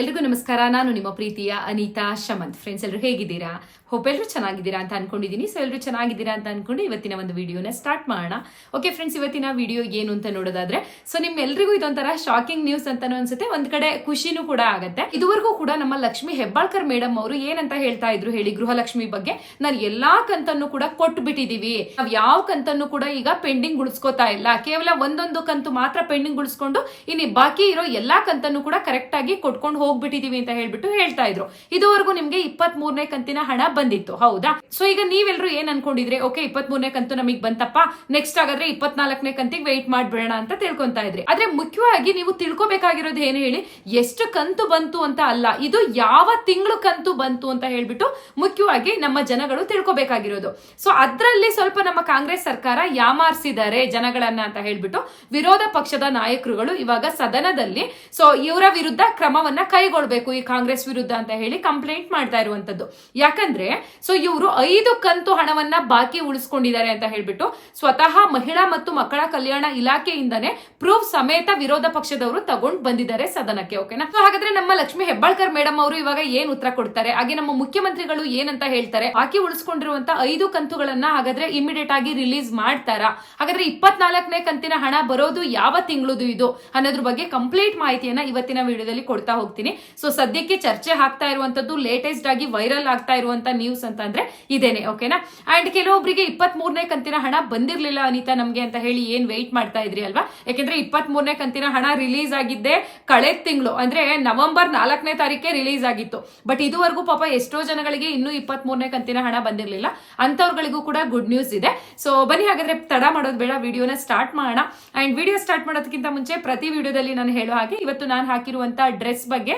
ಎಲ್ರಿಗೂ ನಮಸ್ಕಾರ. ನಾನು ನಿಮ್ಮ ಪ್ರೀತಿಯ ಅನಿತಾ ಶಮಂತ್. ಫ್ರೆಂಡ್ಸ್, ಎಲ್ಲರೂ ಹೇಗಿದ್ದೀರಾ? ಹೋಪ್ ಎಲ್ಲರೂ ಚೆನ್ನಾಗಿದ್ದೀರಾ ಅಂತ ಅನ್ಕೊಂಡಿದ್ದೀನಿ. ಸೊ ಎಲ್ಲರೂ ಚೆನ್ನಾಗಿದ್ದೀರಾ ಅಂತ ಅನ್ಕೊಂಡು ಇವತ್ತಿನ ಒಂದು ವಿಡಿಯೋನ ಸ್ಟಾರ್ಟ್ ಮಾಡೋಣ. ಓಕೆ ಫ್ರೆಂಡ್ಸ್, ಇವತ್ತಿನ ವಿಡಿಯೋ ಏನು ಅಂತ ನೋಡೋದಾದ್ರೆ, ಸೊ ನಿಮ್ಮೆಲ್ರಿಗೂ ಇದೊಂಥರ ಶಾಕಿಂಗ್ ನ್ಯೂಸ್ ಅಂತಾನು ಅನ್ಸುತ್ತೆ, ಒಂದ್ ಕಡೆ ಖುಷಿನೂ ಕೂಡ ಆಗತ್ತೆ. ಇದುವರೆಗೂ ಕೂಡ ನಮ್ಮ ಲಕ್ಷ್ಮಿ ಹೆಬ್ಬಾಳ್ಕರ್ ಮೇಡಮ್ ಅವರು ಏನಂತ ಹೇಳ್ತಾ ಇದ್ರು ಹೇಳಿ, ಗೃಹಲಕ್ಷ್ಮಿ ಬಗ್ಗೆ ನಾನು ಎಲ್ಲಾ ಕಂತನ್ನು ಕೂಡ ಕೊಟ್ಟು ಬಿಟ್ಟಿದೀವಿ, ನಾವ್ ಯಾವ ಕಂತನ್ನು ಕೂಡ ಈಗ ಪೆಂಡಿಂಗ್ ಉಳಿಸ್ಕೋತಾ ಇಲ್ಲ, ಕೇವಲ ಒಂದೊಂದು ಕಂತು ಮಾತ್ರ ಪೆಂಡಿಂಗ್ ಉಳಿಸ್ಕೊಂಡು ಇನ್ನು ಬಾಕಿ ಇರೋ ಎಲ್ಲಾ ಕಂತನ್ನು ಕೂಡ ಕರೆಕ್ಟ್ ಆಗಿ ಕೊಟ್ಕೊಂಡು ಹೋಗ್ಬಿಟ್ಟಿದೀವಿ ಅಂತ ಹೇಳ್ಬಿಟ್ಟು ಹೇಳ್ತಾ ಇದ್ರು. ಇದುವರೆಗೂ ನಿಮ್ಗೆ 23ನೇ ಕಂತಿನ ಹಣ ಬಂದಿತ್ತು, ಹೌದಾ? ಸೊ ಈಗ ನೀವೆಲ್ಲರೂ ಏನ್ ಅನ್ಕೊಂಡಿದ್ರೆ, ಓಕೆ 23ನೇ ಕಂತು ನಮಗ್ ಬಂತಪ್ಪ, ನೆಕ್ಸ್ಟ್ ಹಾಗಾದ್ರೆ 24ನೇ ಕಂತಿಗೆ ವೆಯ್ಟ್ ಮಾಡ್ಬಿಡೋಣ ಅಂತ ತಿಳ್ಕೊಂತಾ ಇದ್ರಿ. ಆದ್ರೆ ಮುಖ್ಯವಾಗಿ ನೀವು ತಿಳ್ಕೊಬೇಕಾಗಿರೋದು ಏನು ಹೇಳಿ, ಎಷ್ಟು ಕಂತು ಬಂತು ಅಂತ ಅಲ್ಲ, ಇದು ಯಾವ ತಿಂಗಳು ಕಂತು ಬಂತು ಅಂತ ಹೇಳ್ಬಿಟ್ಟು ಮುಖ್ಯವಾಗಿ ನಮ್ಮ ಜನಗಳು ತಿಳ್ಕೊಬೇಕಾಗಿರೋದು. ಸೊ ಅದ್ರಲ್ಲಿ ಸ್ವಲ್ಪ ನಮ್ಮ ಕಾಂಗ್ರೆಸ್ ಸರ್ಕಾರ ಯಾಮಾರಿಸಿದ್ದಾರೆ ಜನಗಳನ್ನ ಅಂತ ಹೇಳ್ಬಿಟ್ಟು ವಿರೋಧ ಪಕ್ಷದ ನಾಯಕರುಗಳು ಇವಾಗ ಸದನದಲ್ಲಿ ಸೊ ಇವರ ವಿರುದ್ಧ ಕ್ರಮವನ್ನ ಕೈಗೊಳ್ಬೇಕು, ಈ ಕಾಂಗ್ರೆಸ್ ವಿರುದ್ಧ ಅಂತ ಹೇಳಿ ಕಂಪ್ಲೇಂಟ್ ಮಾಡ್ತಾ ಇರುವಂತದ್ದು. ಯಾಕಂದ್ರೆ ಸೊ ಇವರು 5 ಕಂತು ಹಣವನ್ನ ಬಾಕಿ ಉಳಿಸ್ಕೊಂಡಿದ್ದಾರೆ ಅಂತ ಹೇಳ್ಬಿಟ್ಟು ಸ್ವತಃ ಮಹಿಳಾ ಮತ್ತು ಮಕ್ಕಳ ಕಲ್ಯಾಣ ಇಲಾಖೆಯಿಂದನೇ ಪ್ರೂಫ್ ಸಮೇತ ವಿರೋಧ ಪಕ್ಷದವರು ತಗೊಂಡ್ ಬಂದಿದ್ದಾರೆ ಸದನಕ್ಕೆ. ಓಕೆನಾ? ಹಾಗಾದ್ರೆ ನಮ್ಮ ಲಕ್ಷ್ಮಿ ಹೆಬ್ಬಾಳ್ಕರ್ ಮೇಡಮ್ ಅವರು ಇವಾಗ ಏನ್ ಉತ್ತರ ಕೊಡ್ತಾರೆ, ಹಾಗೆ ನಮ್ಮ ಮುಖ್ಯಮಂತ್ರಿಗಳು ಏನಂತ ಹೇಳ್ತಾರೆ, ಬಾಕಿ ಉಳಿಸ್ಕೊಂಡಿರುವಂತ 5 ಕಂತುಗಳನ್ನ ಹಾಗಾದ್ರೆ ಇಮಿಡಿಯೇಟ್ ಆಗಿ ರಿಲೀಸ್ ಮಾಡ್ತಾರಾ, ಹಾಗಾದ್ರೆ 24ನೇ ಕಂತಿನ ಹಣ ಬರೋದು ಯಾವ ತಿಂಗಳದು ಇದು ಅನ್ನೋದ್ರ ಬಗ್ಗೆ ಕಂಪ್ಲೀಟ್ ಮಾಹಿತಿಯನ್ನ ಇವತ್ತಿನ ವಿಡಿಯೋದಲ್ಲಿ ಕೊಡ್ತಾ ಹೋಗ್ತೀನಿ. ಸೊ ಸದ್ಯಕ್ಕೆ ಚರ್ಚೆ ಆಗ್ತಾ ಇರುವಂತದ್ದು, ಲೇಟೆಸ್ಟ್ ಆಗಿ ವೈರಲ್ ಆಗ್ತಾ ಇರುವಂತ ನ್ಯೂಸ್ ಅಂತ ಅಂದ್ರೆ ಇದೇನೆ. ಓಕೆನಾ? ಅಂಡ್ ಕೆಲವೊಬ್ಬರಿಗೆ 23ನೇ ಕಂತಿನ ಹಣ ಬಂದಿರ್ಲಿಲ್ಲ ಅನಿತಾ ನಮ್ಗೆ ಅಂತ ಹೇಳಿ ಏನ್ ವೆಯ್ಟ್ ಮಾಡ್ತಾ ಇದ್ರಿ ಅಲ್ವಾ? ಯಾಕೆಂದ್ರೆ 23ನೇ ಕಂತಿನ ಹಣ ರಿಲೀಸ್ ಆಗಿದ್ದೆ ಕಳೆದ ತಿಂಗಳು, ಅಂದ್ರೆ ನವೆಂಬರ್ 4ನೇ ತಾರೀಕೆ ರಿಲೀಸ್ ಆಗಿತ್ತು. ಬಟ್ ಇದುವರೆಗೂ ಪಾಪ ಎಷ್ಟೋ ಜನಗಳಿಗೆ ಇನ್ನೂ 23ನೇ ಕಂತಿನ ಹಣ ಬಂದಿರಲಿಲ್ಲ, ಅಂತವ್ರಗಳಿಗೂ ಕೂಡ ಗುಡ್ ನ್ಯೂಸ್ ಇದೆ. ಸೊ ಬನ್ನಿ ಹಾಗಾದ್ರೆ ತಡ ಮಾಡೋದು ಬೇಡ, ವಿಡಿಯೋನ ಸ್ಟಾರ್ಟ್ ಮಾಡೋಣ. ಅಂಡ್ ವಿಡಿಯೋ ಸ್ಟಾರ್ಟ್ ಮಾಡೋದಕ್ಕಿಂತ ಮುಂಚೆ ಪ್ರತಿ ವಿಡಿಯೋದಲ್ಲಿ ನಾನು ಹೇಳೋ ಹಾಗೆ ಇವತ್ತು ನಾನು ಹಾಕಿರುವಂತ ಡ್ರೆಸ್ ಬಗ್ಗೆ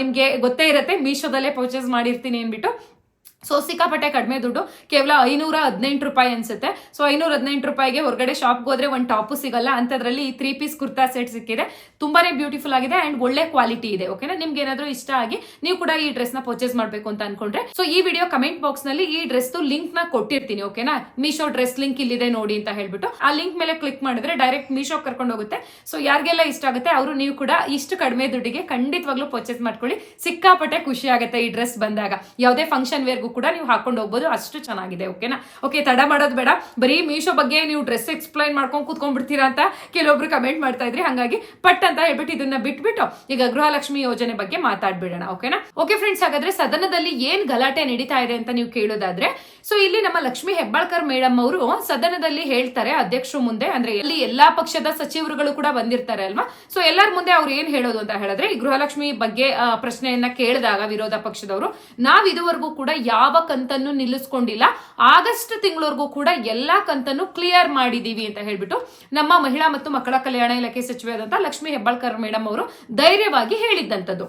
ನಿಮ್ಗೆ ಗೊತ್ತೇ ಇರುತ್ತೆ, ಮೀಶೋದಲ್ಲೇ ಪರ್ಚೇಸ್ ಮಾಡಿರ್ತೀನಿ ಅಂದ್ಬಿಟ್ಟು. ಸೊ ಸಿಕ್ಕಾಪಟ್ಟೆ ಕಡಿಮೆ ದುಡ್ಡು, ಕೇವಲ 518 ರೂಪಾಯಿ ಅನ್ಸುತ್ತೆ. ಸೊ 518 ರೂಪಾಯಿಗೆ ಹೊರಗಡೆ ಶಾಪ್ಗೆ ಹೋದ್ರೆ ಒಂದು ಟಾಪು ಸಿಗಲ್ಲ, ಅಂತದ್ರಲ್ಲಿ 3 ಪೀಸ್ ಕುರ್ತಾ ಸೆಟ್ ಸಿಕ್ಕಿದೆ, ತುಂಬಾನೇ ಬ್ಯೂಟಿಫುಲ್ ಆಗಿದೆ ಅಂಡ್ ಒಳ್ಳೆ ಕ್ವಾಲಿಟಿ ಇದೆ. ಓಕೆನಾ? ನಿಮ್ಗೆ ಏನಾದ್ರೂ ಇಷ್ಟ ಆಗಿ ನೀವು ಕೂಡ ಈ ಡ್ರೆಸ್ ನ ಪರ್ಚೇಸ್ ಮಾಡ್ಬೇಕು ಅಂತ ಅನ್ಕೊಂಡ್ರೆ ಸೊ ಈ ವಿಡಿಯೋ ಕಮೆಂಟ್ ಬಾಕ್ಸ್ ನಲ್ಲಿ ಈ ಡ್ರೆಸ್ ಲಿಂಕ್ ನ ಕೊಟ್ಟಿರ್ತೀನಿ. ಓಕೆನಾ? ಮೀಶೋ ಡ್ರೆಸ್ ಲಿಂಕ್ ಇಲ್ಲಿದೆ ನೋಡಿ ಅಂತ ಹೇಳ್ಬಿಟ್ಟು ಆ ಲಿಂಕ್ ಮೇಲೆ ಕ್ಲಿಕ್ ಮಾಡಿದ್ರೆ ಡೈರೆಕ್ಟ್ ಮೀಶೋ ಕರ್ಕೊಂಡು ಹೋಗುತ್ತೆ. ಸೊ ಯಾರಿಗೆಲ್ಲ ಇಷ್ಟ ಆಗುತ್ತೆ ಅವರು ನೀವು ಕೂಡ ಇಷ್ಟು ಕಡಿಮೆ ದುಡ್ಡಿಗೆ ಖಂಡಿತವಾಗ್ಲೂ ಪರ್ಚೇಸ್ ಮಾಡ್ಕೊಳ್ಳಿ. ಸಿಕ್ಕಾಪಟ್ಟೆ ಖುಷಿ ಆಗುತ್ತೆ ಈ ಡ್ರೆಸ್ ಬಂದಾಗ, ಯಾವುದೇ ಫಂಕ್ಷನ್ ವೇರ್ಗೂ ಕೂಡ ನೀವು ಹಾಕೊಂಡು ಹೋಗ್ಬೋದು, ಅಷ್ಟು ಚೆನ್ನಾಗಿದೆ. ಓಕೆನಾ? ಓಕೆ, ತಡ ಮಾಡೋದು ಬೇಡ, ಬರೀ ಮೀಶೋ ಬಗ್ಗೆ ನೀವು ಡ್ರೆಸ್ ಎಕ್ಸ್ಪ್ಲೈನ್ ಮಾಡ್ಕೊಂಡು ಕೂತ್ಕೊಂಡ್ಬಿಡ್ತೀರಾ ಅಂತ ಕೆಲವೊಬ್ರು ಕಮೆಂಟ್ ಮಾಡ್ತಾ ಇದ್ರಿ. ಹಾಗಾಗಿ ಪಟ್ ಅಂತ ಹೇಳ್ಬಿಟ್ಟು ಇದನ್ನ ಬಿಟ್ಬಿಟ್ಟು ಈಗ ಗೃಹಲಕ್ಷ್ಮಿ ಯೋಜನೆ ಬಗ್ಗೆ ಮಾತಾಡ್ಬಿಡೋಣ. ಓಕೆನಾ? ಓಕೆ ಫ್ರೆಂಡ್ಸ್, ಹಾಗಾದ್ರೆ ಸದನದಲ್ಲಿ ಏನ್ ಗಲಾಟೆ ನಡೀತಾ ಇದೆ ಅಂತ ನೀವು ಕೇಳೋದಾದ್ರೆ, ಸೊ ಇಲ್ಲಿ ನಮ್ಮ ಲಕ್ಷ್ಮಿ ಹೆಬ್ಬಾಳ್ಕರ್ ಮೇಡಮ್ ಅವರು ಸದನದಲ್ಲಿ ಹೇಳ್ತಾರೆ ಅಧ್ಯಕ್ಷರು ಮುಂದೆ, ಅಂದ್ರೆ ಇಲ್ಲಿ ಎಲ್ಲಾ ಪಕ್ಷದ ಸಚಿವರುಗಳು ಕೂಡ ಬಂದಿರ್ತಾರೆ ಅಲ್ವಾ? ಸೊ ಎಲ್ಲರ ಮುಂದೆ ಅವ್ರು ಏನ್ ಹೇಳೋದು ಅಂತ ಹೇಳಿದ್ರೆ, ಈ ಗೃಹಲಕ್ಷ್ಮಿ ಬಗ್ಗೆ ಪ್ರಶ್ನೆಯನ್ನ ಕೇಳಿದಾಗ ವಿರೋಧ ಪಕ್ಷದವರು, ನಾವ್ ಇದುವರೆಗೂ ಕೂಡ ಯಾವ ಕಂತನ್ನು ನಿಲ್ಲಿಸ್ಕೊಂಡಿಲ್ಲ, ಆಗಸ್ಟ್ ತಿಂಗಳವರೆಗೂ ಕೂಡ ಎಲ್ಲಾ ಕಂತನ್ನು ಕ್ಲಿಯರ್ ಮಾಡಿದೀವಿ ಅಂತ ಹೇಳ್ಬಿಟ್ಟು ನಮ್ಮ ಮಹಿಳಾ ಮತ್ತು ಮಕ್ಕಳ ಕಲ್ಯಾಣ ಇಲಾಖೆ ಸಚಿವೆಯಾದಂತಹ ಲಕ್ಷ್ಮಿ ಹೆಬ್ಬಾಳ್ಕರ್ ಮೇಡಮ್ ಅವರು ಧೈರ್ಯವಾಗಿ ಹೇಳಿದ್ದಂಥದ್ದು.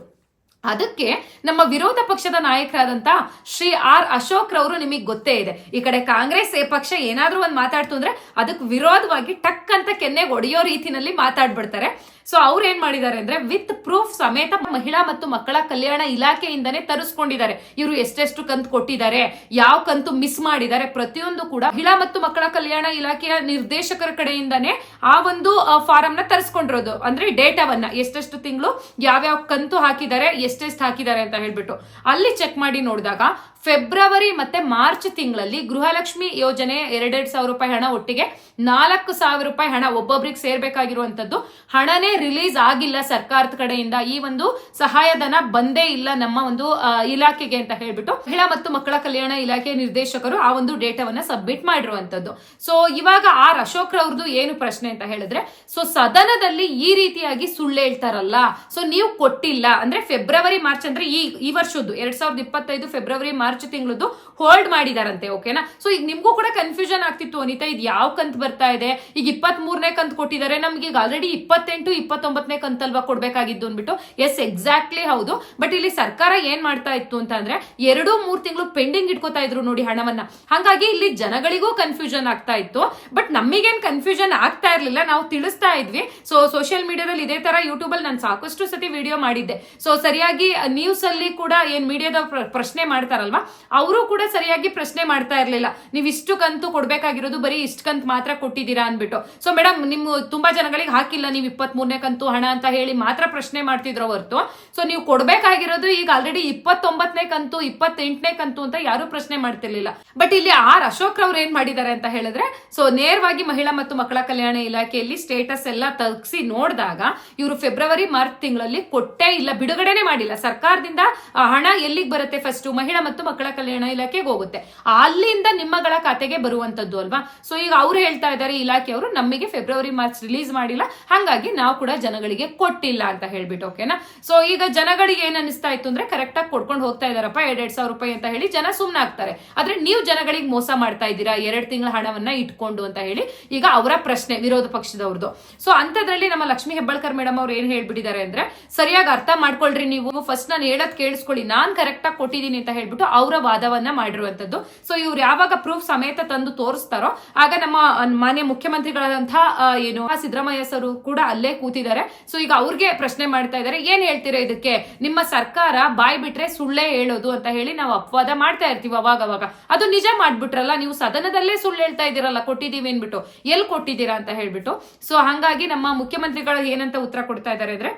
ಅದಕ್ಕೆ ನಮ್ಮ ವಿರೋಧ ಪಕ್ಷದ ನಾಯಕರಾದಂತ ಶ್ರೀ ಆರ್ ಅಶೋಕ್ ರವರು, ನಿಮಗೆ ಗೊತ್ತೇ ಇದೆ, ಈ ಕಡೆ ಕಾಂಗ್ರೆಸ್ ಪಕ್ಷ ಏನಾದ್ರೂ ಒಂದ್ ಮಾತಾಡ್ತು ಅಂದ್ರೆ ಅದಕ್ಕೆ ವಿರೋಧವಾಗಿ ಟಕ್ ಅಂತ ಕೆನ್ನೆಗೆ ಹೊಡೆಯೋ ರೀತಿನಲ್ಲಿ ಮಾತಾಡ್ಬಿಡ್ತಾರೆ. ಸೊ ಅವ್ರು ಏನ್ ಮಾಡಿದ್ದಾರೆ ಅಂದ್ರೆ ವಿತ್ ಪ್ರೂಫ್ ಸಮೇತ ಮಹಿಳಾ ಮತ್ತು ಮಕ್ಕಳ ಕಲ್ಯಾಣ ಇಲಾಖೆಯಿಂದನೇ ತರಿಸ್ಕೊಂಡಿದ್ದಾರೆ. ಇವರು ಎಷ್ಟೆಷ್ಟು ಕಂತು ಕೊಟ್ಟಿದ್ದಾರೆ, ಯಾವ ಕಂತು ಮಿಸ್ ಮಾಡಿದ್ದಾರೆ, ಪ್ರತಿಯೊಂದು ಕೂಡ ಮಹಿಳಾ ಮತ್ತು ಮಕ್ಕಳ ಕಲ್ಯಾಣ ಇಲಾಖೆಯ ನಿರ್ದೇಶಕರ ಕಡೆಯಿಂದಾನೇ ಆ ಒಂದು ಫಾರಂ ನ ತರಿಸ್ಕೊಂಡಿರೋದು. ಅಂದ್ರೆ ಡೇಟಾವನ್ನ ಎಷ್ಟೆಷ್ಟು ತಿಂಗಳು ಯಾವ್ಯಾವ ಕಂತು ಹಾಕಿದ್ದಾರೆ, ಎಷ್ಟೆಷ್ಟು ಹಾಕಿದ್ದಾರೆ ಅಂತ ಹೇಳ್ಬಿಟ್ಟು ಅಲ್ಲಿ ಚೆಕ್ ಮಾಡಿ ನೋಡಿದಾಗ ಫೆಬ್ರವರಿ ಮತ್ತೆ ಮಾರ್ಚ್ ತಿಂಗಳಲ್ಲಿ ಗೃಹಲಕ್ಷ್ಮಿ ಯೋಜನೆ 2,000 ರೂಪಾಯಿ ಹಣ, ಒಟ್ಟಿಗೆ 4,000 ರೂಪಾಯಿ ಹಣ ಒಬ್ಬೊಬ್ರಿಗೆ ಸೇರ್ಬೇಕಾಗಿರುವಂತದ್ದು ಹಣನೇ ರಿಲೀಸ್ ಆಗಿಲ್ಲ ಸರ್ಕಾರದ ಕಡೆಯಿಂದ. ಈ ಒಂದು ಸಹಾಯಧನ ಬಂದೇ ಇಲ್ಲ ನಮ್ಮ ಒಂದು ಇಲಾಖೆಗೆ ಅಂತ ಹೇಳ್ಬಿಟ್ಟು ಮಹಿಳಾ ಮತ್ತು ಮಕ್ಕಳ ಕಲ್ಯಾಣ ಇಲಾಖೆ ನಿರ್ದೇಶಕರು ಆ ಒಂದು ಡೇಟಾವನ್ನ ಸಬ್ಮಿಟ್ ಮಾಡಿರುವಂತದ್ದು. ಸೊ ಇವಾಗ ಆರ್ ಅಶೋಕ್ ರವ್ರದ್ದು ಏನು ಪ್ರಶ್ನೆ ಅಂತ ಹೇಳಿದ್ರೆ, ಸೊ ಸದನದಲ್ಲಿ ಈ ರೀತಿಯಾಗಿ ಸುಳ್ಳು ಹೇಳ್ತಾರಲ್ಲ, ಸೊ ನೀವು ಕೊಟ್ಟಿಲ್ಲ ಅಂದ್ರೆ ಫೆಬ್ರವರಿ ಮಾರ್ಚ್ ಅಂದ್ರೆ ಈ ವರ್ಷದ್ದು 2025 ಫೆಬ್ರವರಿ ಮಾರ್ಚ್ ತಿಂಗಳದ್ದು ಹೋಲ್ಡ್ ಮಾಡಿದಾರಂತೆ. ಓಕೆನಾ? ಸೊ ಈಗ ನಿಮ್ಗೂ ಕೂಡ ಕನ್ಫ್ಯೂಷನ್ ಆಗ್ತಿತ್ತು, ಅನಿತಾ ಇದು ಯಾವ ಕಂತ್ ಬರ್ತಾ ಇದೆ, ಈಗ 23ನೇ ಕಂತ್ ಕೊಟ್ಟಿದ್ದಾರೆ, ನಮ್ಗೆ ಈಗ ಆಲ್ರೆಡಿ 28, 29ನೇ ಕಂತಲ್ವಾ ಕೊಡ್ಬೇಕಾಗಿದ್ದು ಅಂದ್ಬಿಟ್ಟು. ಎಸ್, ಎಕ್ಸಾಕ್ಟ್ಲಿ ಹೌದು. ಬಟ್ ಇಲ್ಲಿ ಸರ್ಕಾರ ಏನ್ ಮಾಡ್ತಾ ಇತ್ತು ಅಂತ ಅಂದ್ರೆ 2-3 ತಿಂಗಳು ಪೆಂಡಿಂಗ್ ಇಟ್ಕೋತಾ ಇದ್ರು ನೋಡಿ ಹಣವನ್ನ. ಹಾಗಾಗಿ ಇಲ್ಲಿ ಜನಗಳಿಗೂ ಕನ್ಫ್ಯೂಷನ್ ಆಗ್ತಾ ಇತ್ತು, ಬಟ್ ನಮಗೇನ್ ಕನ್ಫ್ಯೂಷನ್ ಆಗ್ತಾ ಇರ್ಲಿಲ್ಲ, ನಾವು ತಿಳಿಸ್ತಾ ಇದ್ವಿ. ಸೊ ಸೋಷಿಯಲ್ ಮೀಡಿಯಾದಲ್ಲಿ ಇದೇ ತರ ಯೂಟ್ಯೂಬ್ ಅಲ್ಲಿ ನಾನು ಸಾಕಷ್ಟು ಸತಿ ವಿಡಿಯೋ ಮಾಡಿದ್ದೆ. ಸೊ ಸರಿಯಾಗಿ ನ್ಯೂಸ್ ಅಲ್ಲಿ ಕೂಡ ಏನ್ ಮೀಡಿಯಾದ ಪ್ರಶ್ನೆ ಮಾಡ್ತಾರಲ್ವಾ, ಅವರು ಕೂಡ ಸರಿಯಾಗಿ ಪ್ರಶ್ನೆ ಮಾಡ್ತಾ ಇರ್ಲಿಲ್ಲ, ನೀವು ಇಷ್ಟು ಕಂತು ಕೊಡ್ಬೇಕಾಗಿರೋದು ಬರೀ ಇಷ್ಟು ಕಂತು ಮಾತ್ರ ಕೊಟ್ಟಿದ್ದೀರಾ ಅನ್ಬಿಟ್ಟು. ಸೊ ಮೇಡಮ್, ನಿಮ್ಮ ತುಂಬಾ ಜನಗಳಿಗೆ ಹಾಕಿಲ್ಲ ನೀವು 23ನೇ 21ನೇ ಕಂತು ಹಣ ಅಂತ ಹೇಳಿ ಮಾತ್ರ ಪ್ರಶ್ನೆ ಮಾಡ್ತಿದ್ರು ಹೊರತು ಸೊ ನೀವು ಕೊಡ್ಬೇಕಾಗಿರೋದು ಈಗ ಆಲ್ರೆಡಿ 29ನೇ ಕಂತು 28ನೇ ಕಂತು ಅಂತ ಯಾರು ಪ್ರಶ್ನೆ ಮಾಡ್ತಿರ್ಲಿಲ್ಲ. ಬಟ್ ಇಲ್ಲಿ ಅಶೋಕ್ ರವ್ರು ಏನ್ ಮಾಡಿದ್ದಾರೆ ಅಂತ ಹೇಳಿದ್ರೆ ಸೊ ನೇರವಾಗಿ ಮಹಿಳಾ ಮತ್ತು ಮಕ್ಕಳ ಕಲ್ಯಾಣ ಇಲಾಖೆಯಲ್ಲಿ ಸ್ಟೇಟಸ್ ಎಲ್ಲ ತಗ್ಸಿ ನೋಡಿದಾಗ ಇವರು ಫೆಬ್ರವರಿ ಮಾರ್ಚ್ ತಿಂಗಳಲ್ಲಿ ಕೊಟ್ಟೇ ಇಲ್ಲ, ಬಿಡುಗಡೆನೆ ಮಾಡಿಲ್ಲ. ಸರ್ಕಾರದಿಂದ ಹಣ ಎಲ್ಲಿಗೆ ಬರುತ್ತೆ? ಫಸ್ಟ್ ಮಹಿಳಾ ಮತ್ತು ಮಕ್ಕಳ ಕಲ್ಯಾಣ ಇಲಾಖೆಗೆ ಹೋಗುತ್ತೆ, ಅಲ್ಲಿಂದ ನಿಮ್ಮಗಳ ಖಾತೆಗೆ ಬರುವಂತದ್ದು ಅಲ್ವಾ. ಸೊ ಈಗ ಅವ್ರು ಹೇಳ್ತಾ ಇದ್ದಾರೆ ಇಲಾಖೆಯವರು ನಮಗೆ ಫೆಬ್ರವರಿ ಮಾರ್ಚ್ ರಿಲೀಸ್ ಮಾಡಿಲ್ಲ, ಹಾಗಾಗಿ ನಾವು ಕೂಡ ಜನಗಳಿಗೆ ಕೊಟ್ಟಿಲ್ಲ ಅಂತ ಹೇಳ್ಬಿಟ್ಟು. ಓಕೆನಾ. ಸೊ ಈಗ ಜನಗಳಿಗೆ ಏನ್ ಅನಿಸ್ತಾ ಇತ್ತು ಅಂದ್ರೆ ಕರೆಕ್ಟ್ ಆಗಿ ಕೊಡ್ಕೊಂಡು ಹೋಗ್ತಾ ಇದಾರಪ್ಪ 2,000 ರೂಪಾಯಿ ಅಂತ ಹೇಳಿ ಜನ ಸುಮ್ನಾಗ್ತಾರೆ. ಆದ್ರೆ ನೀವು ಜನಗಳಿಗೆ ಮೋಸ ಮಾಡ್ತಾ ಇದ್ದೀರಾ 2 ತಿಂಗಳ ಹಣವನ್ನ ಇಟ್ಕೊಂಡು ಅಂತ ಹೇಳಿ ಈಗ ಅವರ ಪ್ರಶ್ನೆ ವಿರೋಧ ಪಕ್ಷದವ್ರದ್ದು. ಸೊ ಅಂತದ್ರಲ್ಲಿ ನಮ್ಮ ಲಕ್ಷ್ಮೀ ಹೆಬ್ಬಾಳ್ಕರ್ ಮೇಡಮ್ ಅವ್ರು ಏನ್ ಹೇಳ್ಬಿಟ್ಟಿದ್ದಾರೆ ಅಂದ್ರೆ ಸರಿಯಾಗಿ ಅರ್ಥ ಮಾಡ್ಕೊಳ್ರಿ, ನೀವು ಫಸ್ಟ್ ನಾನು ಹೇಳೋದ್ ಕೇಳಿಸ್ಕೊಳ್ಳಿ, ನಾನ್ ಕರೆಕ್ಟ್ ಆಗಿ ಕೊಟ್ಟಿದ್ದೀನಿ ಅಂತ ಹೇಳ್ಬಿಟ್ಟು ಅವರ ವಾದವನ್ನ ಮಾಡಿರುವಂತದ್ದು. ಸೊ ಇವ್ರು ಯಾವಾಗ ಪ್ರೂಫ್ ಸಮೇತ ತಂದು ತೋರಿಸ್ತಾರೋ ಆಗ ನಮ್ಮ ಮಾನ್ಯ ಮುಖ್ಯಮಂತ್ರಿಗಳಂತಹ ಏನು ಸಿದ್ದರಾಮಯ್ಯ ಸರ್ ಕೂಡ ಅಲ್ಲೇ ಕೂತಿದ್ದಾರೆ. ಸೊ ಈಗ ಅವ್ರಿಗೆ ಪ್ರಶ್ನೆ ಮಾಡ್ತಾ ಇದ್ದಾರೆ, ಏನ್ ಹೇಳ್ತೀರಾ ಇದಕ್ಕೆ? ನಿಮ್ಮ ಸರ್ಕಾರ ಬಾಯ್ ಬಿಟ್ರೆ ಸುಳ್ಳೇ ಹೇಳೋದು ಅಂತ ಹೇಳಿ ನಾವು ಅಪವಾದ ಮಾಡ್ತಾ ಇರ್ತೀವಿ ಅವಾಗ. ಅದು ನಿಜ ಮಾಡ್ಬಿಟ್ರಲ್ಲ, ನೀವು ಸದನದಲ್ಲೇ ಸುಳ್ಳು ಹೇಳ್ತಾ ಇದ್ದೀರಲ್ಲ, ಕೊಟ್ಟಿದೀವಿ ಅನ್ಬಿಟ್ಟು, ಎಲ್ಲಿ ಕೊಟ್ಟಿದ್ದೀರಾ ಅಂತ ಹೇಳ್ಬಿಟ್ಟು. ಸೊ ಹಂಗಾಗಿ ನಮ್ಮ ಮುಖ್ಯಮಂತ್ರಿಗಳು ಏನಂತ ಉತ್ತರ ಕೊಡ್ತಾ ಇದ್ದಾರೆ ಅಂದ್ರೆ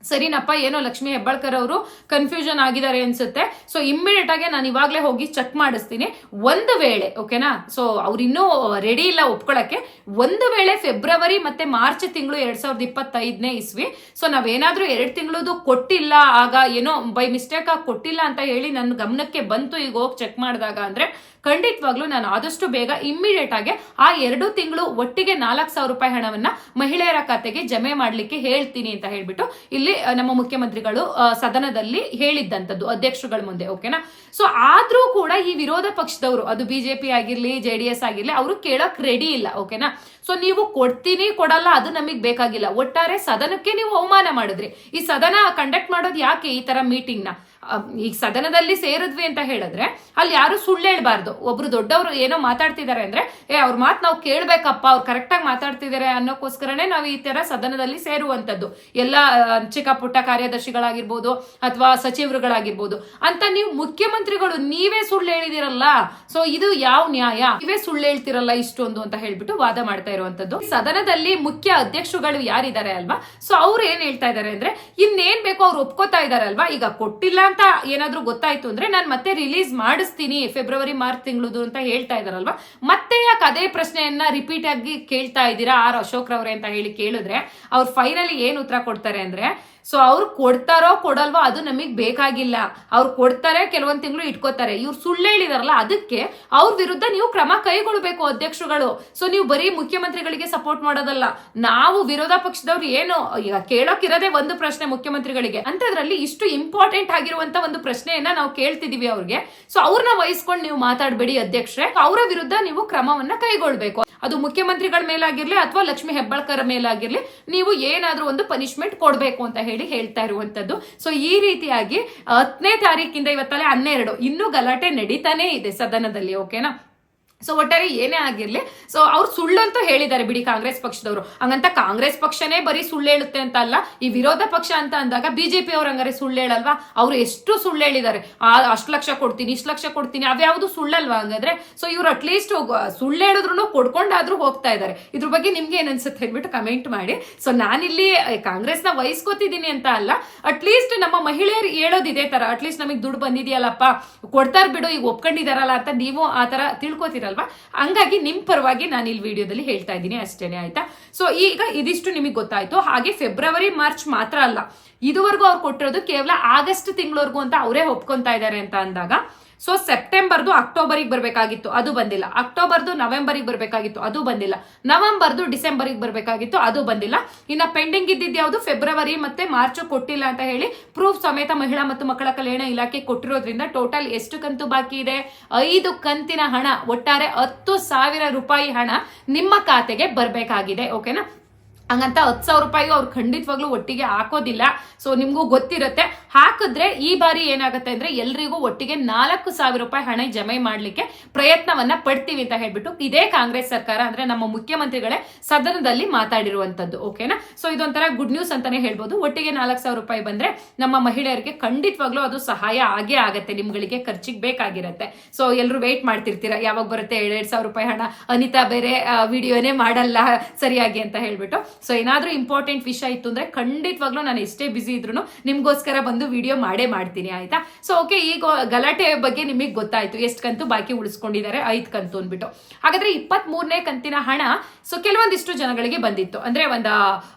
ಸರಿನಪ್ಪ, ಏನೋ ಲಕ್ಷ್ಮೀ ಹೆಬ್ಬಾಳ್ಕರ್ ಅವರು ಕನ್ಫ್ಯೂಷನ್ ಆಗಿದ್ದಾರೆ ಅನ್ಸುತ್ತೆ. ಸೊ ಇಮ್ಮಿಡಿಯೇಟ್ ಆಗಿ ನಾನು ಇವಾಗಲೇ ಹೋಗಿ ಚೆಕ್ ಮಾಡಿಸ್ತೀನಿ. ಒಂದು ವೇಳೆ ಓಕೆನಾ, ಸೊ ಅವ್ರು ಇನ್ನೂ ರೆಡಿ ಇಲ್ಲ ಒಪ್ಕೊಳಕ್ಕೆ, ಒಂದು ವೇಳೆ ಫೆಬ್ರವರಿ ಮತ್ತೆ ಮಾರ್ಚ್ ತಿಂಗಳು 2025ನೇ ಇಸ್ವಿ ಸೊ ನಾವೇನಾದ್ರೂ 2 ತಿಂಗಳದು ಕೊಟ್ಟಿಲ್ಲ, ಆಗ ಏನೋ ಬೈ ಮಿಸ್ಟೇಕ್ ಆಗಿ ಕೊಟ್ಟಿಲ್ಲ ಅಂತ ಹೇಳಿ ನನ್ನ ಗಮನಕ್ಕೆ ಬಂತು ಈಗ ಹೋಗಿ ಚೆಕ್ ಮಾಡಿದಾಗ ಅಂದ್ರೆ ಖಂಡಿತವಾಗ್ಲೂ ನಾನು ಆದಷ್ಟು ಬೇಗ ಇಮ್ಮಿಡಿಯೇಟ್ ಆಗಿ ಆ 2 ತಿಂಗಳು ಒಟ್ಟಿಗೆ 4,000 ರೂಪಾಯಿ ಹಣವನ್ನ ಮಹಿಳೆಯರ ಖಾತೆಗೆ ಜಮೆ ಮಾಡ್ಲಿಕ್ಕೆ ಹೇಳ್ತೀನಿ ಅಂತ ಹೇಳ್ಬಿಟ್ಟು ಇಲ್ಲಿ ನಮ್ಮ ಮುಖ್ಯಮಂತ್ರಿಗಳು ಸದನದಲ್ಲಿ ಹೇಳಿದ್ದಂಥದ್ದು ಅಧ್ಯಕ್ಷರುಗಳ ಮುಂದೆ. ಓಕೆನಾ. ಸೊ ಆದ್ರೂ ಕೂಡ ಈ ವಿರೋಧ ಪಕ್ಷದವರು, ಅದು ಬಿಜೆಪಿ ಆಗಿರ್ಲಿ JDS ಆಗಿರ್ಲಿ, ಅವರು ಕೇಳಕ್ ರೆಡಿ ಇಲ್ಲ. ಓಕೆನಾ. ಸೊ ನೀವು ಕೊಡ್ತೀನಿ ಕೊಡಲ್ಲ ಅದು ನಮಗ್ ಬೇಕಾಗಿಲ್ಲ, ಒಟ್ಟಾರೆ ಸದನಕ್ಕೆ ನೀವು ಅವಮಾನ ಮಾಡಿದ್ರಿ. ಈ ಸದನ ಕಂಡಕ್ಟ್ ಮಾಡೋದು ಯಾಕೆ ಈ ತರ ಮೀಟಿಂಗ್ ನ? ಈಗ ಸದನದಲ್ಲಿ ಸೇರಿದ್ವಿ ಅಂತ ಹೇಳಿದ್ರೆ ಅಲ್ಲಿ ಯಾರು ಸುಳ್ಳು ಹೇಳ್ಬಾರ್ದು. ಒಬ್ರು ದೊಡ್ಡವರು ಏನೋ ಮಾತಾಡ್ತಿದ್ದಾರೆ ಅಂದ್ರೆ ಅವ್ರ ಮಾತು ನಾವು ಕೇಳ್ಬೇಕಪ್ಪ, ಅವ್ರು ಕರೆಕ್ಟ್ ಆಗಿ ಮಾತಾಡ್ತಿದ್ದಾರೆ ಅನ್ನೋಕ್ಕೋಸ್ಕರನೇ ನಾವು ಈ ತರ ಸದನದಲ್ಲಿ ಸೇರುವಂತದ್ದು. ಎಲ್ಲ ಚಿಕ್ಕ ಪುಟ್ಟ ಕಾರ್ಯದರ್ಶಿಗಳಾಗಿರ್ಬೋದು ಅಥವಾ ಸಚಿವರುಗಳಾಗಿರ್ಬೋದು ಅಂತ ನೀವು ಮುಖ್ಯಮಂತ್ರಿಗಳು ನೀವೇ ಸುಳ್ಳು ಹೇಳಿದಿರಲ್ಲ. ಸೊ ಇದು ಯಾವ ನ್ಯಾಯ? ನೀವೇ ಸುಳ್ಳು ಹೇಳ್ತಿರಲ್ಲ ಇಷ್ಟೊಂದು ಅಂತ ಹೇಳ್ಬಿಟ್ಟು ವಾದ ಮಾಡ್ತಾ ಇರುವಂತದ್ದು. ಸದನದಲ್ಲಿ ಮುಖ್ಯ ಅಧ್ಯಕ್ಷರುಗಳು ಯಾರಿದ್ದಾರೆ ಅಲ್ವಾ, ಸೊ ಅವ್ರು ಏನ್ ಹೇಳ್ತಾ ಇದಾರೆ ಅಂದ್ರೆ ಇನ್ನೇನ್ ಬೇಕೋ ಅವ್ರು ಒಪ್ಕೋತಾ ಇದಾರೆ ಅಲ್ವಾ. ಈಗ ಕೊಟ್ಟಿಲ್ಲ ಅಂತ ಏನಾದ್ರೂ ಗೊತ್ತಾಯ್ತು ಅಂದ್ರೆ ನಾನು ಮತ್ತೆ ರಿಲೀಸ್ ಮಾಡಿಸ್ತೀನಿ ಫೆಬ್ರವರಿ ಮಾರ್ಚ್ ತಿಂಗಳದು ಅಂತ ಹೇಳ್ತಾ ಇದಾರಲ್ವಾ. ಮತ್ತೆ ಯಾಕೆ ಅದೇ ಪ್ರಶ್ನೆಯನ್ನ ರಿಪೀಟ್ ಆಗಿ ಕೇಳ್ತಾ ಇದ್ದೀರಾ ಅಶೋಕ್ ರವ್ರೆ ಅಂತ ಹೇಳಿ ಕೇಳಿದ್ರೆ ಅವ್ರು ಫೈನಲಿ ಏನ್ ಉತ್ತರ ಕೊಡ್ತಾರೆ ಅಂದ್ರೆ ಸೊ ಅವ್ರು ಕೊಡ್ತಾರೋ ಕೊಡಲ್ವೋ ಅದು ನಮಗ್ ಬೇಕಾಗಿಲ್ಲ, ಅವ್ರು ಕೊಡ್ತಾರೆ ಕೆಲವೊಂದ್ ತಿಂಗಳು ಇಟ್ಕೋತಾರೆ, ಇವ್ರು ಸುಳ್ಳು ಹೇಳಿದಾರಲ್ಲ ಅದಕ್ಕೆ ಅವ್ರ ವಿರುದ್ಧ ನೀವು ಕ್ರಮ ಕೈಗೊಳ್ಬೇಕು ಅಧ್ಯಕ್ಷರುಗಳು. ಸೊ ನೀವು ಬರೀ ಮುಖ್ಯಮಂತ್ರಿಗಳಿಗೆ ಸಪೋರ್ಟ್ ಮಾಡೋದಲ್ಲ, ನಾವು ವಿರೋಧ ಪಕ್ಷದವ್ರು ಏನು ಈಗ ಕೇಳೋಕಿರೋದೇ ಒಂದು ಪ್ರಶ್ನೆ ಮುಖ್ಯಮಂತ್ರಿಗಳಿಗೆ ಅಂತದ್ರಲ್ಲಿ ಇಷ್ಟು ಇಂಪಾರ್ಟೆಂಟ್ ಆಗಿರುವಂತ ಒಂದು ಪ್ರಶ್ನೆಯನ್ನ ನಾವು ಕೇಳ್ತಿದೀವಿ ಅವ್ರಿಗೆ. ಸೊ ಅವ್ರನ್ನ ವಹಿಸ್ಕೊಂಡು ನೀವು ಮಾತಾಡ್ಬೇಡಿ ಅಧ್ಯಕ್ಷರೇ, ಅವರ ವಿರುದ್ಧ ನೀವು ಕ್ರಮವನ್ನ ಕೈಗೊಳ್ಬೇಕು. ಅದು ಮುಖ್ಯಮಂತ್ರಿಗಳ ಮೇಲಾಗಿರ್ಲಿ ಅಥವಾ ಲಕ್ಷ್ಮೀ ಹೆಬ್ಬಾಳ್ಕರ್ ಮೇಲಾಗಿರ್ಲಿ ನೀವು ಏನಾದ್ರೂ ಒಂದು ಪನಿಷ್ಮೆಂಟ್ ಕೊಡ್ಬೇಕು ಅಂತ ಹೇಳಿ ಹೇಳ್ತಾ ಇರುವಂತದ್ದು. ಸೊ ಈ ರೀತಿಯಾಗಿ 10ನೇ ತಾರೀಕಿಂದ ಇವತ್ತಲ್ಲೇ 12 ಇನ್ನೂ ಗಲಾಟೆ ನಡೀತಾನೆ ಇದೆ ಸದನದಲ್ಲಿ. ಓಕೆನಾ. ಸೊ ಒಟ್ಟಾರೆ ಏನೇ ಆಗಿರ್ಲಿ ಸೊ ಅವ್ರು ಸುಳ್ಳಂತೂ ಹೇಳಿದ್ದಾರೆ ಬಿಡಿ ಕಾಂಗ್ರೆಸ್ ಪಕ್ಷದವರು. ಹಂಗಂತ ಕಾಂಗ್ರೆಸ್ ಪಕ್ಷನೇ ಬರೀ ಸುಳ್ಳು ಹೇಳುತ್ತೆ ಅಂತ ಅಲ್ಲ, ಈ ವಿರೋಧ ಪಕ್ಷ ಅಂತ ಅಂದಾಗ ಬಿಜೆಪಿ ಅವ್ರ ಹಂಗಾರೆ ಸುಳ್ಳು ಹೇಳಲ್ವಾ? ಅವ್ರು ಎಷ್ಟು ಸುಳ್ಳು ಹೇಳಿದ್ದಾರೆ, ಅಷ್ಟು ಲಕ್ಷ ಕೊಡ್ತೀನಿ ಇಷ್ಟು ಲಕ್ಷ ಕೊಡ್ತೀನಿ, ಅವ್ಯಾವುದು ಸುಳ್ಳಲ್ವಾ ಹಂಗಾದ್ರೆ? ಸೊ ಇವ್ರು ಅಟ್ಲೀಸ್ಟ್ ಸುಳ್ಳು ಹೇಳಿದ್ರು ಕೊಡ್ಕೊಂಡಾದ್ರೂ ಹೋಗ್ತಾ ಇದ್ದಾರೆ. ಇದ್ರ ಬಗ್ಗೆ ನಿಮ್ಗೆ ಏನ್ ಅನ್ಸುತ್ತೆ ಹೇಳ್ಬಿಟ್ಟು ಕಮೆಂಟ್ ಮಾಡಿ. ಸೊ ನಾನಿಲ್ಲಿ ಕಾಂಗ್ರೆಸ್ನ ವಹಿಸ್ಕೋತಿದ್ದೀನಿ ಅಂತ ಅಲ್ಲ, ಅಟ್ಲೀಸ್ಟ್ ನಮ್ಮ ಮಹಿಳೆಯರು ಹೇಳೋದು ಇದೇ ತರ, ಅಟ್ಲೀಸ್ಟ್ ನಮಗೆ ದುಡ್ಡು ಬಂದಿದೆಯಲ್ಲಪ್ಪ ಕೊಡ್ತಾರ ಬಿಡು ಈಗ ಒಪ್ಕೊಂಡಿದಾರಲ್ಲ ಅಂತ ನೀವು ಆ ತರ ತಿಳ್ಕೊತಿರಲ್ಲ. ಹಂಗಾಗಿ ನಿಮ್ ಪರವಾಗಿ ನಾನು ಇಲ್ಲಿ ವಿಡಿಯೋದಲ್ಲಿ ಹೇಳ್ತಾ ಇದ್ದೀನಿ ಅಷ್ಟೇನೆ, ಆಯ್ತಾ? ಸೊ ಈಗ ಇದಿಷ್ಟು ನಿಮಗೆ ಗೊತ್ತಾಯ್ತು. ಹಾಗೆ ಫೆಬ್ರವರಿ ಮಾರ್ಚ್ ಮಾತ್ರ ಅಲ್ಲ, ಇದುವರೆಗೂ ಅವ್ರು ಕೊಟ್ಟಿರೋದು ಕೇವಲ ಆಗಸ್ಟ್ ತಿಂಗಳವರೆಗೂ ಅಂತ ಅವರೇ ಒಪ್ಕೊಂತಾ ಇದ್ದಾರೆ ಅಂತ ಅಂದಾಗ ಸೊ ಸೆಪ್ಟೆಂಬರ್ದು ಅಕ್ಟೋಬರ್ಗೆ ಬರ್ಬೇಕಾಗಿತ್ತು, ಅದು ಬಂದಿಲ್ಲ. ಅಕ್ಟೋಬರ್ದು ನವೆಂಬರ್ಗೆ ಬರ್ಬೇಕಾಗಿತ್ತು, ಅದು ಬಂದಿಲ್ಲ. ನವೆಂಬರ್ದು ಡಿಸೆಂಬರ್ಗೆ ಬರ್ಬೇಕಾಗಿತ್ತು, ಅದು ಬಂದಿಲ್ಲ. ಇನ್ನ ಪೆಂಡಿಂಗ್ ಇದ್ದಿದ್ದು ಯಾವುದು ಫೆಬ್ರವರಿ ಮತ್ತೆ ಮಾರ್ಚ್ ಕೊಟ್ಟಿಲ್ಲ ಅಂತ ಹೇಳಿ ಪ್ರೂಫ್ ಸಮೇತ ಮಹಿಳಾ ಮತ್ತು ಮಕ್ಕಳ ಕಲ್ಯಾಣ ಇಲಾಖೆ ಕೊಟ್ಟಿರೋದ್ರಿಂದ ಟೋಟಲ್ ಎಷ್ಟು ಕಂತು ಬಾಕಿ ಇದೆ? 5 ಕಂತಿನ ಹಣ, ಒಟ್ಟಾರೆ 10,000 ರೂಪಾಯಿ ಹಣ ನಿಮ್ಮ ಖಾತೆಗೆ ಬರ್ಬೇಕಾಗಿದೆ. ಓಕೆನಾ. ಹಂಗಂತ 10,000 ರೂಪಾಯಿಗೂ ಅವ್ರು ಖಂಡಿತವಾಗ್ಲೂ ಒಟ್ಟಿಗೆ ಹಾಕೋದಿಲ್ಲ. ಸೊ ನಿಮ್ಗೂ ಗೊತ್ತಿರುತ್ತೆ, ಹಾಕಿದ್ರೆ ಈ ಬಾರಿ ಏನಾಗುತ್ತೆ ಅಂದ್ರೆ ಎಲ್ರಿಗೂ ಒಟ್ಟಿಗೆ 4,000 ರೂಪಾಯಿ ಹಣ ಜಮೆ ಮಾಡ್ಲಿಕ್ಕೆ ಪ್ರಯತ್ನವನ್ನ ಪಡ್ತೀವಿ ಅಂತ ಹೇಳ್ಬಿಟ್ಟು ಇದೇ ಕಾಂಗ್ರೆಸ್ ಸರ್ಕಾರ ಅಂದ್ರೆ ನಮ್ಮ ಮುಖ್ಯಮಂತ್ರಿಗಳೇ ಸದನದಲ್ಲಿ ಮಾತಾಡಿರುವಂತದ್ದು. ಓಕೆನಾ. ಸೊ ಇದೊಂಥರ ಗುಡ್ ನ್ಯೂಸ್ ಅಂತಾನೆ ಹೇಳ್ಬೋದು. ಒಟ್ಟಿಗೆ 4,000 ರೂಪಾಯಿ ಬಂದ್ರೆ ನಮ್ಮ ಮಹಿಳೆಯರಿಗೆ ಖಂಡಿತವಾಗ್ಲೂ ಅದು ಸಹಾಯ ಆಗೇ ಆಗತ್ತೆ, ನಿಮ್ಗಳಿಗೆ ಖರ್ಚಿಗೆ ಬೇಕಾಗಿರತ್ತೆ. ಸೊ ಎಲ್ರು ವೇಟ್ ಮಾಡ್ತಿರ್ತೀರಾ ಯಾವಾಗ ಬರುತ್ತೆ 2,000 ರೂಪಾಯಿ ಹಣ, ಅನಿತಾ ಬೇರೆ ವಿಡಿಯೋನೇ ಮಾಡಲ್ಲ ಸರಿಯಾಗಿ ಅಂತ ಹೇಳ್ಬಿಟ್ಟು. ಸೊ ಏನಾದ್ರೂ ಇಂಪಾರ್ಟೆಂಟ್ ವಿಷಯ ಇತ್ತು ಅಂದ್ರೆ ಖಂಡಿತವಾಗ್ಲೂ ನಾನು ಎಷ್ಟೇ ಬಿಸಿ ಇದ್ರು ನಿಮ್ಗೋಸ್ಕರ ಬಂದು ವಿಡಿಯೋ ಮಾಡೇ ಮಾಡ್ತೀನಿ ಆಯ್ತಾ. ಸೊ ಓಕೆ, ಈಗ ಗಲಾಟೆ ಬಗ್ಗೆ ನಿಮಗೆ ಗೊತ್ತಾಯ್ತು, ಎಷ್ಟು ಕಂತು ಬಾಕಿ ಉಳಿಸ್ಕೊಂಡಿದ್ದಾರೆ, 5 ಕಂತು ಅಂದ್ಬಿಟ್ಟು. ಹಾಗಾದ್ರೆ 23ನೇ ಕಂತಿನ ಹಣ ಸೊ ಕೆಲವೊಂದಿಷ್ಟು ಜನಗಳಿಗೆ ಬಂದಿತ್ತು, ಅಂದ್ರೆ ಒಂದು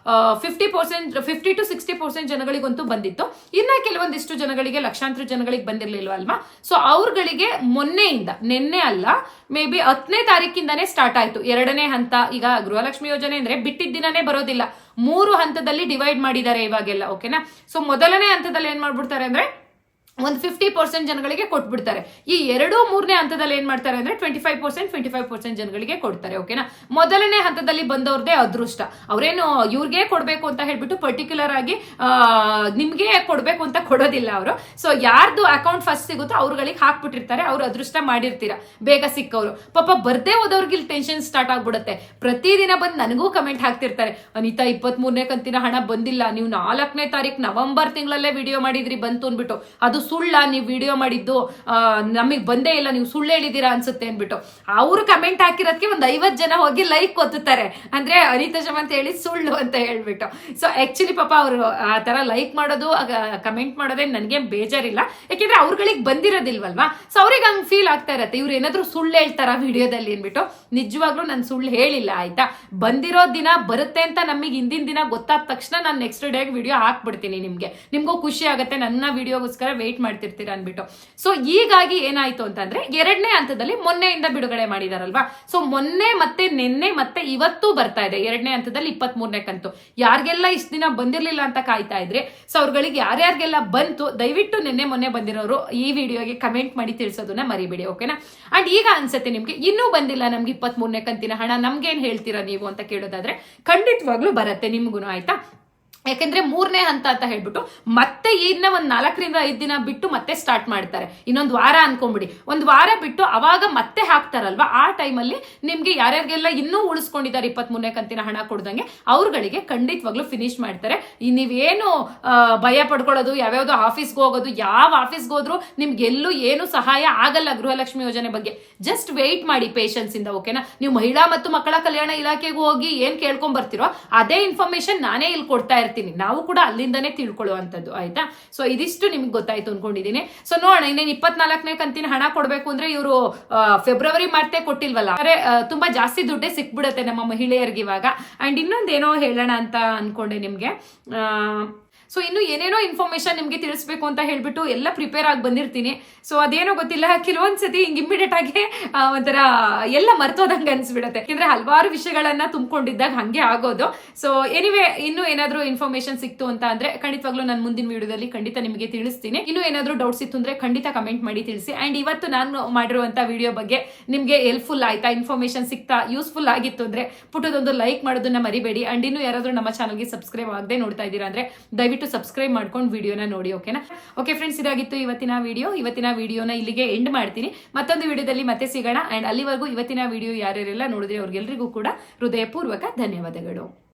50% to 60% ಜನಗಳಿಗಂತೂ ಬಂದಿತ್ತು. ಇನ್ನ ಕೆಲವೊಂದಿಷ್ಟು ಜನಗಳಿಗೆ, ಲಕ್ಷಾಂತರ ಜನಗಳಿಗೆ ಬಂದಿರ್ಲಿಲ್ವ ಅಲ್ವಾ. ಸೊ ಅವ್ರಗಳಿಗೆ ಮೊನ್ನೆಯಿಂದ, ನಿನ್ನೆ ಅಲ್ಲ, ಮೇ ಬಿ 10ನೇ ತಾರೀಕಿಂದಾನೇ ಸ್ಟಾರ್ಟ್ ಆಯ್ತು 2ನೇ ಹಂತ. ಈಗ ಗೃಹಲಕ್ಷ್ಮಿ ಯೋಜನೆ ಅಂದ್ರೆ ಬಿಟ್ಟಿದ್ದ ದಿನನೇ ಬರೋದಿಲ್ಲ, 3 ಹಂತದಲ್ಲಿ ಡಿವೈಡ್ ಮಾಡಿದ್ದಾರೆ ಇವಾಗೆಲ್ಲ. ಓಕೆನಾ. ಸೊ ಮೊದಲನೇ ಹಂತದಲ್ಲಿ ಏನ್ ಮಾಡ್ಬಿಡ್ತಾರೆ ಅಂದ್ರೆ ಒಂದು 50% ಜನಗಳಿಗೆ ಕೊಟ್ಬಿಡ್ತಾರೆ. ಈ 2-3ನೇ ಹಂತದಲ್ಲಿ ಏನ್ ಮಾಡ್ತಾರೆ ಅಂದ್ರೆ 25% ಜನಗಳಿಗೆ ಕೊಡ್ತಾರೆ. ಓಕೆನಾ. ಮೊದಲನೇ ಹಂತದಲ್ಲಿ ಬಂದವ್ರದೇ ಅದೃಷ್ಟ, ಅವ್ರೇನು ಇವ್ರಿಗೆ ಕೊಡ್ಬೇಕು ಅಂತ ಹೇಳ್ಬಿಟ್ಟು ಪರ್ಟಿಕ್ಯುಲರ್ ಆಗಿ ನಿಮ್ಗೆ ಕೊಡ್ಬೇಕು ಅಂತ ಕೊಡೋದಿಲ್ಲ ಅವರು. ಸೊ ಯಾರ್ದು ಅಕೌಂಟ್ ಫಸ್ಟ್ ಸಿಗುತ್ತೋ ಅವ್ರಗಳಿಗೆ ಹಾಕ್ಬಿಟ್ಟಿರ್ತಾರೆ, ಅವ್ರು ಅದೃಷ್ಟ ಮಾಡಿರ್ತೀರ ಬೇಗ ಸಿಕ್ಕವ್ರು. ಪಾಪ ಬರ್ದೇ ಹೋದವ್ರಿಗೆ ಇಲ್ಲಿ ಟೆನ್ಷನ್ ಸ್ಟಾರ್ಟ್ ಆಗ್ಬಿಡುತ್ತೆ. ಪ್ರತಿದಿನ ಬಂದು ನನಗೂ ಕಮೆಂಟ್ ಹಾಕ್ತಿರ್ತಾರೆ, ಅನಿತಾ 23ನೇ ಕಂತಿನ ಹಣ ಬಂದಿಲ್ಲ, ನೀವು 4ನೇ ತಾರೀಕು ನವೆಂಬರ್ ತಿಂಗಳಲ್ಲೇ ವಿಡಿಯೋ ಮಾಡಿದ್ರಿ ಬಂತು ಅನ್ಬಿಟ್ಟು, ಅದು ಸುಳ್ಳ, ನೀವು ವಿಡಿಯೋ ಮಾಡಿದ್ದು ನಮಗ್ ಬಂದೇ ಇಲ್ಲ, ನೀವು ಸುಳ್ಳು ಹೇಳಿದೀರಾ ಅನ್ಸುತ್ತೆ ಅನ್ಬಿಟ್ಟು ಅವರು ಕಮೆಂಟ್ ಹಾಕಿರೋದಕ್ಕೆ ಒಂದು 50 ಜನ ಹೋಗಿ ಲೈಕ್ ಒತ್ತುತ್ತಾರೆ, ಅಂದ್ರೆ ಅನಿತಾ ಶಮಂತ್ ಹೇಳಿ ಸುಳ್ಳು ಅಂತ ಹೇಳ್ಬಿಟ್ಟು. ಸೊ ಆಕ್ಚುಲಿ ಪಾಪ ಅವರು ಆ ತರ ಲೈಕ್ ಮಾಡೋದು, ಕಮೆಂಟ್ ಮಾಡೋದೇ ನನಗೆ ಬೇಜಾರಿಲ್ಲ, ಯಾಕೆಂದ್ರೆ ಅವ್ರಗಳಿಗೆ ಬಂದಿರೋದಿಲ್ವಲ್ವಾ. ಸೊ ಅವ್ರಿಗೆ ಹಂಗ್ ಫೀಲ್ ಆಗ್ತಾ ಇರತ್ತೆ, ಇವ್ರು ಏನಾದ್ರು ಸುಳ್ಳು ಹೇಳ್ತಾರ ವಿಡಿಯೋದಲ್ಲಿ ಅನ್ಬಿಟ್ಟು. ನಿಜವಾಗ್ಲೂ ನಾನು ಸುಳ್ಳು ಹೇಳಿಲ್ಲ ಆಯ್ತಾ. ಬಂದಿರೋ ದಿನ ಬರುತ್ತೆ ಅಂತ ನಮಗೆ ಹಿಂದಿನ ದಿನ ಗೊತ್ತಾದ ತಕ್ಷಣ ನಾನು ನೆಕ್ಸ್ಟ್ ಡೇಗೆ ವಿಡಿಯೋ ಹಾಕ್ಬಿಡ್ತೀನಿ. ನಿಮ್ಗೂ ಖುಷಿ ಆಗುತ್ತೆ, ನನ್ನ ವಿಡಿಯೋಗೋಸ್ಕರ ವೇಟ್ ಮಾಡ್ತಿರ್ತೀರಾ ಅನ್ಬಿಟ್ಟು. ಸೊ ಹೀಗಾಗಿ ಏನಾಯ್ತು ಅಂತಂದ್ರೆ 2ನೇ ಹಂತದಲ್ಲಿ ಮೊನ್ನೆಯಿಂದ ಬಿಡುಗಡೆ ಮಾಡಿದಾರಲ್ವಾ. ಸೊ ಮೊನ್ನೆ ಮತ್ತೆ ನಿನ್ನೆ ಮತ್ತೆ ಇವತ್ತು ಬರ್ತಾ ಇದೆ 2ನೇ ಹಂತದಲ್ಲಿ 23ನೇ ಕಂತು. ಯಾರಿಗೆಲ್ಲ ಇಷ್ಟ ದಿನ ಬಂದಿರ್ಲಿಲ್ಲ ಅಂತ ಕಾಯ್ತಾ ಇದ್ರೆ, ಸೊ ಅವ್ರಗಳಿಗೆ ಯಾರ್ಯಾರಿಗೆಲ್ಲ ಬಂತು ದಯವಿಟ್ಟು ನಿನ್ನೆ ಮೊನ್ನೆ ಬಂದಿರೋರು ಈ ವಿಡಿಯೋಗೆ ಕಮೆಂಟ್ ಮಾಡಿ ತಿಳಿಸೋದನ್ನ ಮರಿಬೇಡಿ. ಓಕೆನಾ. ಅಂಡ್ ಈಗ ಅನ್ಸುತ್ತೆ ನಿಮ್ಗೆ ಇನ್ನೂ ಬಂದಿಲ್ಲ ನಮ್ಗೆ 23ನೇ ಕಂತಿನ ಹಣ, ನಮ್ಗೇನ್ ಹೇಳ್ತೀರಾ ನೀವು ಅಂತ ಕೇಳೋದಾದ್ರೆ ಖಂಡಿತವಾಗ್ಲೂ ಬರತ್ತೆ ನಿಮ್ಗೂ ಆಯ್ತಾ. ಯಾಕೆಂದ್ರೆ 3ನೇ ಹಂತ ಅಂತ ಹೇಳ್ಬಿಟ್ಟು ಮತ್ತೆ ಇನ್ನ ಒಂದ್ 4-5 ದಿನ ಬಿಟ್ಟು ಮತ್ತೆ ಸ್ಟಾರ್ಟ್ ಮಾಡ್ತಾರೆ. ಇನ್ನೊಂದು ವಾರ ಅನ್ಕೊಂಡ್ಬಿಡಿ, ಒಂದು ವಾರ ಬಿಟ್ಟು ಅವಾಗ ಮತ್ತೆ ಹಾಕ್ತಾರಲ್ವಾ, ಆ ಟೈಮಲ್ಲಿ ನಿಮ್ಗೆ ಯಾರ್ಯಾರಿಗೆಲ್ಲ ಇನ್ನೂ ಉಳಿಸ್ಕೊಂಡಿದ್ದಾರೆ 23ನೇ ಕಂತಿನ ಹಣ ಕೊಡ್ದಂಗೆ ಅವ್ರಗಳಿಗೆ ಖಂಡಿತವಾಗ್ಲೂ ಫಿನಿಶ್ ಮಾಡ್ತಾರೆ. ನೀವೇನು ಭಯ ಪಡ್ಕೊಳ್ಳೋದು, ಯಾವ್ಯಾವ್ದು ಆಫೀಸ್ಗೆ ಹೋಗೋದು, ಯಾವ ಆಫೀಸ್ಗೆ ಹೋದ್ರು ನಿಮ್ಗೆ ಎಲ್ಲೂ ಏನು ಸಹಾಯ ಆಗಲ್ಲ ಗೃಹಲಕ್ಷ್ಮಿ ಯೋಜನೆ ಬಗ್ಗೆ. ಜಸ್ಟ್ ವೇಟ್ ಮಾಡಿ ಪೇಷನ್ಸ್ ಇಂದ. ಓಕೆನಾ. ನೀವು ಮಹಿಳಾ ಮತ್ತು ಮಕ್ಕಳ ಕಲ್ಯಾಣ ಇಲಾಖೆಗೆ ಹೋಗಿ ಏನ್ ಕೇಳ್ಕೊಂಡ್ ಬರ್ತಿರೋ ಅದೇ ಇನ್ಫಾರ್ಮೇಶನ್ ನಾನೇ ಇಲ್ಲಿ ಕೊಡ್ತಾ ಇರ್ತೀನಿ, ನಾವು ಕೂಡ ಅಲ್ಲಿಂದಾನೇ ತಿಳ್ಕೊಳ್ಳುವಂಥದ್ದು ಆಯ್ತಾ. ಸೊ ಇದಿಷ್ಟು ನಿಮ್ಗೆ ಗೊತ್ತಾಯ್ತು ಅನ್ಕೊಂಡಿದೀನಿ. ಸೊ ನೋಡೋಣ, ಇನ್ನೇನು 24ನೇ ಕಂತಿನ ಹಣ ಕೊಡ್ಬೇಕು ಅಂದ್ರೆ ಇವರು ಫೆಬ್ರವರಿ ಮಾರ್ಚೇ ಕೊಟ್ಟಿಲ್ವಲ್ಲ, ಅಂದ್ರೆ ತುಂಬಾ ಜಾಸ್ತಿ ದುಡ್ಡೇ ಸಿಕ್ಬಿಡುತ್ತೆ ನಮ್ಮ ಮಹಿಳೆಯರಿಗೆ ಇವಾಗ. ಅಂಡ್ ಇನ್ನೊಂದೇನೋ ಹೇಳೋಣ ಅಂತ ಅನ್ಕೊಂಡೆ ನಿಮ್ಗೆ. ಸೊ ಇನ್ನು ಏನೇನೋ ಇನ್ಫಾರ್ಮೇಶನ್ ನಿಮ್ಗೆ ತಿಳಿಸ್ಬೇಕು ಅಂತ ಹೇಳ್ಬಿಟ್ಟು ಎಲ್ಲ ಪ್ರಿಪೇರ್ ಆಗಿ ಬಂದಿರ್ತೀನಿ. ಸೊ ಅದೇನೋ ಗೊತ್ತಿಲ್ಲ, ಕೆಲವೊಂದ್ಸತಿ ಹಿಂಗ್ ಇಮಿಡಿಯೇಟ್ ಆಗಿ ಒಂಥರ ಎಲ್ಲ ಮರ್ತೋದಂಗೆ ಅನ್ಸ್ಬಿಡತ್ತೆ, ಯಾಕಂದ್ರೆ ಹಲವಾರು ವಿಷಯಗಳನ್ನ ತುಂಬಿಕೊಂಡಿದ್ದಾಗ ಹಂಗೆ ಆಗೋದು. ಸೊ ಎನಿವೆ, ಇನ್ನು ಏನಾದ್ರೂ ಇನ್ಫಾರ್ಮೇಶನ್ ಸಿಕ್ತು ಅಂತ ಅಂದ್ರೆ ಖಂಡಿತವಾಗ್ಲೂ ನಾನು ಮುಂದಿನ ವಿಡಿಯೋದಲ್ಲಿ ಖಂಡಿತ ನಿಮಗೆ ತಿಳಿಸ್ತೀನಿ. ಇನ್ನು ಏನಾದ್ರೂ ಡೌಟ್ಸ್ ಇತ್ತು ಅಂದ್ರೆ ಖಂಡಿತ ಕಮೆಂಟ್ ಮಾಡಿ ತಿಳಿಸಿ. ಅಂಡ್ ಇವತ್ತು ನಾನು ಮಾಡಿರುವಂತ ವಿಡಿಯೋ ಬಗ್ಗೆ ನಿಮ್ಗೆ ಹೆಲ್ಪ್ಫುಲ್ ಆಯ್ತಾ, ಇನ್ಫಾರ್ಮೇಶನ್ ಸಿಕ್ತಾ, ಯೂಸ್ಫುಲ್ ಆಗಿತ್ತು ಅಂದ್ರೆ ಪುಟ್ಟದೊಂದು ಲೈಕ್ ಮಾಡೋದನ್ನ ಮರಿಬೇಡಿ. ಅಂಡ್ ಇನ್ನು ಯಾರಾದ್ರೂ ನಮ್ಮ ಚಾನಲ್ಗೆ ಸಬ್ಸ್ಕ್ರೈಬ್ ಆಗದೆ ನೋಡ್ತಾ ಇದ್ದೀರಾ ಅಂದ್ರೆ ದಯವಿಟ್ಟು ಸಬ್ಸ್ಕ್ರೈಬ್ ಮಾಡ್ಕೊಂಡು ವಿಡಿಯೋನ ನೋಡಿ. ಓಕೆನಾ. ಓಕೆ ಫ್ರೆಂಡ್ಸ್, ಇದಾಗಿತ್ತು ಇವತ್ತಿನ ವಿಡಿಯೋನ ಇಲ್ಲಿಗೆ ಎಂಡ್ ಮಾಡ್ತೀನಿ. ಮತ್ತೊಂದು ವಿಡಿಯೋದಲ್ಲಿ ಮತ್ತೆ ಸಿಗೋಣ. ಅಂಡ್ ಅಲ್ಲಿವರೆಗೂ ಇವತ್ತಿನ ವಿಡಿಯೋ ಯಾರ್ಯಾರೆಲ್ಲ ನೋಡಿದ್ರೆ ಅವ್ರಿಗೆಲ್ರಿಗೂ ಕೂಡ ಹೃದಯಪೂರ್ವಕ ಧನ್ಯವಾದಗಳು.